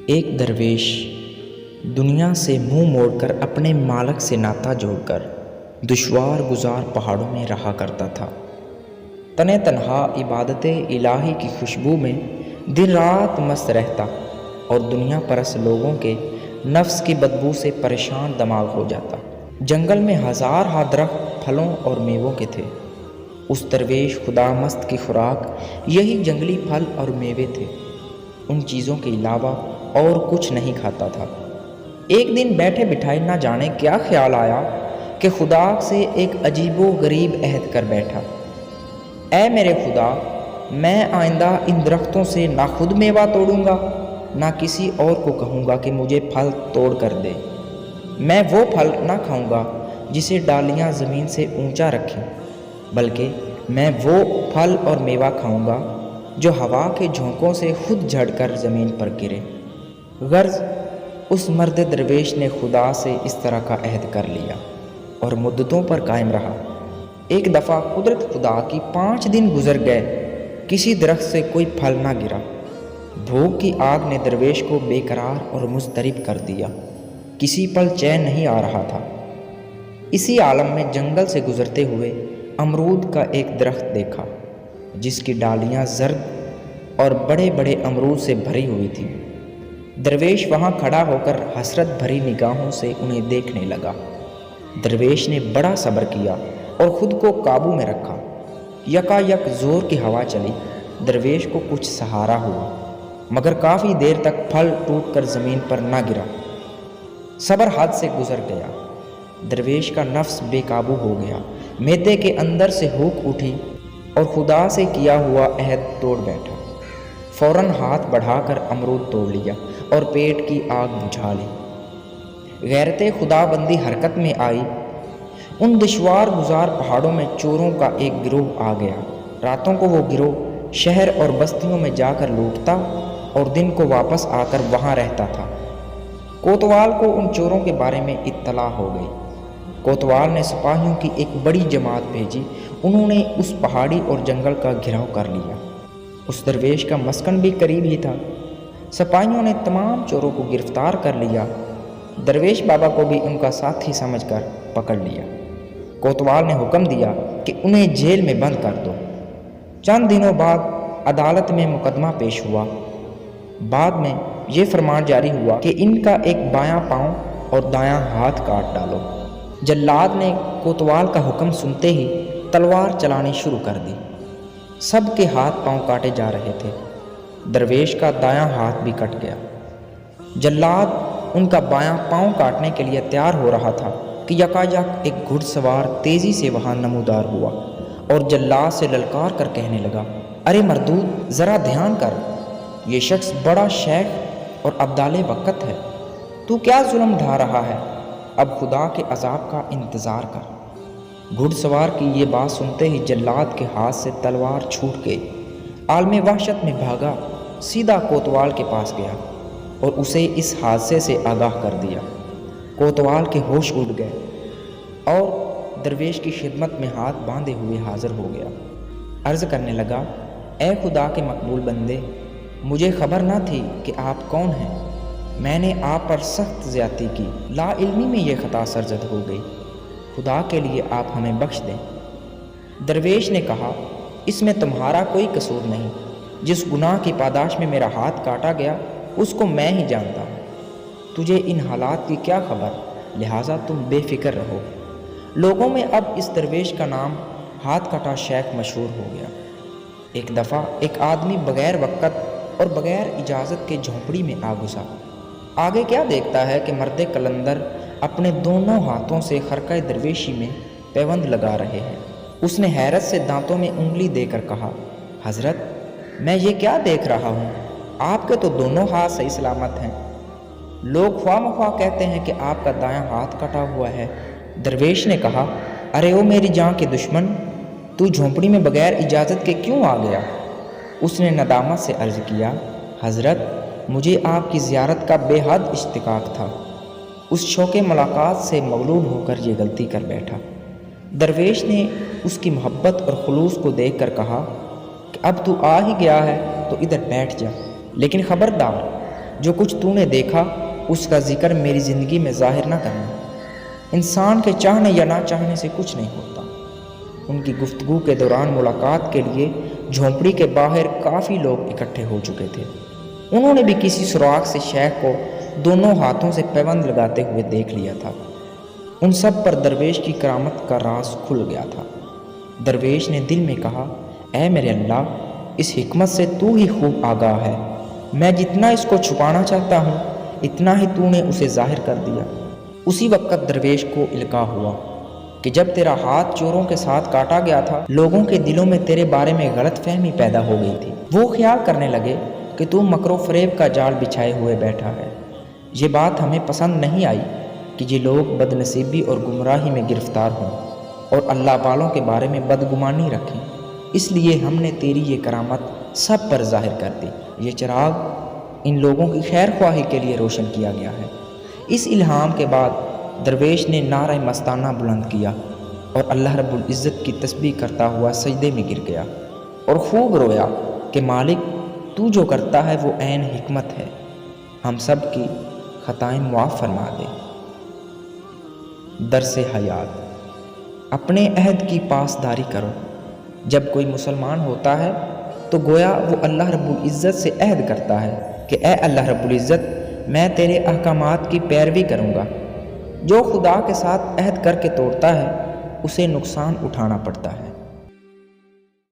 ایک درویش دنیا سے منہ موڑ کر اپنے مالک سے ناتا جوڑ کر دشوار گزار پہاڑوں میں رہا کرتا تھا۔ تنہ تنہا عبادت الہی کی خوشبو میں دن رات مست رہتا اور دنیا پرست لوگوں کے نفس کی بدبو سے پریشان دماغ ہو جاتا۔ جنگل میں ہزار ہا درخت پھلوں اور میووں کے تھے۔ اس درویش خدا مست کی خوراک یہی جنگلی پھل اور میوے تھے۔ ان چیزوں کے علاوہ اور کچھ نہیں کھاتا تھا۔ ایک دن بیٹھے بٹھائے نہ جانے کیا خیال آیا کہ خدا سے ایک عجیب و غریب عہد کر بیٹھا۔ اے میرے خدا، میں آئندہ ان درختوں سے نہ خود میوہ توڑوں گا نہ کسی اور کو کہوں گا کہ مجھے پھل توڑ کر دے۔ میں وہ پھل نہ کھاؤں گا جسے ڈالیاں زمین سے اونچا رکھیں، بلکہ میں وہ پھل اور میوہ کھاؤں گا جو ہوا کے جھونکوں سے خود جھڑ کر زمین پر گرے۔ غرض اس مرد درویش نے خدا سے اس طرح کا عہد کر لیا اور مدتوں پر قائم رہا۔ ایک دفعہ قدرت خدا کی 5 دن گزر گئے، کسی درخت سے کوئی پھل نہ گرا۔ بھوک کی آگ نے درویش کو بے قرار اور مضطرب کر دیا، کسی پل چین نہیں آ رہا تھا۔ اسی عالم میں جنگل سے گزرتے ہوئے امرود کا ایک درخت دیکھا جس کی ڈالیاں زرد اور بڑے بڑے امرود سے بھری ہوئی تھیں۔ درویش وہاں کھڑا ہو کر حسرت بھری نگاہوں سے انہیں دیکھنے لگا۔ درویش نے بڑا صبر کیا اور خود کو قابو میں رکھا۔ یکا یک زور کی ہوا چلی، درویش کو کچھ سہارا ہوا، مگر کافی دیر تک پھل ٹوٹ کر زمین پر نہ گرا۔ صبر حد سے گزر گیا، درویش کا نفس بے قابو ہو گیا۔ معدے کے اندر سے ہوک اٹھی اور خدا سے کیا ہوا عہد توڑ بیٹھا۔ فوراً ہاتھ بڑھا کر امرود توڑ لیا اور پیٹ کی آگ بجھا لی۔ غیرت خدا بندی حرکت میں آئی۔ ان دشوار گزار پہاڑوں میں چوروں کا ایک گروہ آ گیا۔ راتوں کو وہ گروہ شہر اور بستیوں میں جا کر لوٹتا اور دن کو واپس آ کر وہاں رہتا تھا۔ کوتوال کو ان چوروں کے بارے میں اطلاع ہو گئی۔ کوتوال نے سپاہیوں کی ایک بڑی جماعت بھیجی۔ انہوں نے اس پہاڑی اور جنگل کا گھیراؤ کر لیا۔ اس درویش کا مسکن بھی قریب ہی تھا۔ سپاہیوں نے تمام چوروں کو گرفتار کر لیا۔ درویش بابا کو بھی ان کا ساتھی سمجھ کر پکڑ لیا۔ کوتوال نے حکم دیا کہ انہیں جیل میں بند کر دو۔ چند دنوں بعد عدالت میں مقدمہ پیش ہوا۔ بعد میں یہ فرمان جاری ہوا کہ ان کا ایک بایاں پاؤں اور دایاں ہاتھ کاٹ ڈالو۔ جلاد نے کوتوال کا حکم سنتے ہی تلوار چلانی شروع کر دی۔ سب کے ہاتھ پاؤں کاٹے جا رہے تھے۔ درویش کا دایاں ہاتھ بھی کٹ گیا۔ جلاد ان کا بایاں پاؤں کاٹنے کے لیے تیار ہو رہا تھا کہ یکا یک ایک گھڑ سوار تیزی سے وہاں نمودار ہوا اور جلاد سے للکار کر کہنے لگا، ارے مردود، ذرا دھیان کر، یہ شخص بڑا شیخ اور ابدال وقت ہے، تو کیا ظلم ڈھا رہا ہے؟ اب خدا کے عذاب کا انتظار کر۔ گھڑ سوار کی یہ بات سنتے ہی جلاد کے ہاتھ سے تلوار چھوٹ گئی۔ عالم وحشت میں بھاگا، سیدھا کوتوال کے پاس گیا اور اسے اس حادثے سے آگاہ کر دیا۔ کوتوال کے ہوش اڑ گئے اور درویش کی خدمت میں ہاتھ باندھے ہوئے حاضر ہو گیا۔ عرض کرنے لگا، اے خدا کے مقبول بندے، مجھے خبر نہ تھی کہ آپ کون ہیں۔ میں نے آپ پر سخت زیادتی کی، لا علمی میں یہ خطا سرزد ہو گئی، خدا کے لیے آپ ہمیں بخش دیں۔ درویش نے کہا، اس میں تمہارا کوئی قصور نہیں، جس گناہ کی پاداش میں میرا ہاتھ کاٹا گیا اس کو میں ہی جانتا ہوں۔ تجھے ان حالات کی کیا خبر، لہٰذا تم بے فکر رہو۔ لوگوں میں اب اس درویش کا نام ہاتھ کٹا شیخ مشہور ہو گیا۔ ایک دفعہ ایک آدمی بغیر وقت اور بغیر اجازت کے جھونپڑی میں آ گھسا۔ آگے کیا دیکھتا ہے کہ مرد قلندر اپنے دونوں ہاتھوں سے خرقہ درویشی میں پیوند لگا رہے ہیں۔ اس نے حیرت سے دانتوں میں انگلی دے کر کہا، حضرت، میں یہ کیا دیکھ رہا ہوں؟ آپ کے تو دونوں ہاتھ صحیح سلامت ہیں۔ لوگ خواہ مخواہ کہتے ہیں کہ آپ کا دایاں ہاتھ کٹا ہوا ہے۔ درویش نے کہا، ارے او میری جان کے دشمن، تو جھونپڑی میں بغیر اجازت کے کیوں آ گیا؟ اس نے ندامت سے عرض کیا، حضرت، مجھے آپ کی زیارت کا بے حد اشتیاق تھا۔ اس شوق ملاقات سے مغلوب ہو کر یہ غلطی کر بیٹھا۔ درویش نے اس کی محبت اور خلوص کو دیکھ کر کہا کہ اب تو آ ہی گیا ہے تو ادھر بیٹھ جا، لیکن خبردار، جو کچھ تو نے دیکھا اس کا ذکر میری زندگی میں ظاہر نہ کرنا۔ انسان کے چاہنے یا نہ چاہنے سے کچھ نہیں ہوتا۔ ان کی گفتگو کے دوران ملاقات کے لیے جھونپڑی کے باہر کافی لوگ اکٹھے ہو چکے تھے۔ انہوں نے بھی کسی سراغ سے شیخ کو دونوں ہاتھوں سے پیوند لگاتے ہوئے دیکھ لیا تھا۔ ان سب پر درویش کی کرامت کا راز کھل گیا تھا۔ درویش نے دل میں کہا، اے میرے اللہ، اس حکمت سے تو ہی خوب آگاہ ہے۔ میں جتنا اس کو چھپانا چاہتا ہوں اتنا ہی تو نے اسے ظاہر کر دیا۔ اسی وقت درویش کو القاء ہوا کہ جب تیرا ہاتھ چوروں کے ساتھ کاٹا گیا تھا، لوگوں کے دلوں میں تیرے بارے میں غلط فہمی پیدا ہو گئی تھی۔ وہ خیال کرنے لگے کہ تو مکر و فریب کا جال بچھائے ہوئے بیٹھا ہے۔ یہ بات ہمیں پسند نہیں آئی کہ یہ لوگ بد نصیبی اور گمراہی میں گرفتار ہوں اور اللہ والوں کے بارے میں بدگمانی رکھیں، اس لیے ہم نے تیری یہ کرامت سب پر ظاہر کر دی۔ یہ چراغ ان لوگوں کی خیر خواہی کے لیے روشن کیا گیا ہے۔ اس الہام کے بعد درویش نے نعرہ مستانہ بلند کیا اور اللہ رب العزت کی تسبیح کرتا ہوا سجدے میں گر گیا اور خوب رویا کہ مالک، تو جو کرتا ہے وہ عین حکمت ہے، ہم سب کی خطائیں معاف فرما دے۔ درس حیات: اپنے عہد کی پاسداری کرو۔ جب کوئی مسلمان ہوتا ہے تو گویا وہ اللہ رب العزت سے عہد کرتا ہے کہ اے اللہ رب العزت، میں تیرے احکامات کی پیروی کروں گا۔ جو خدا کے ساتھ عہد کر کے توڑتا ہے اسے نقصان اٹھانا پڑتا ہے۔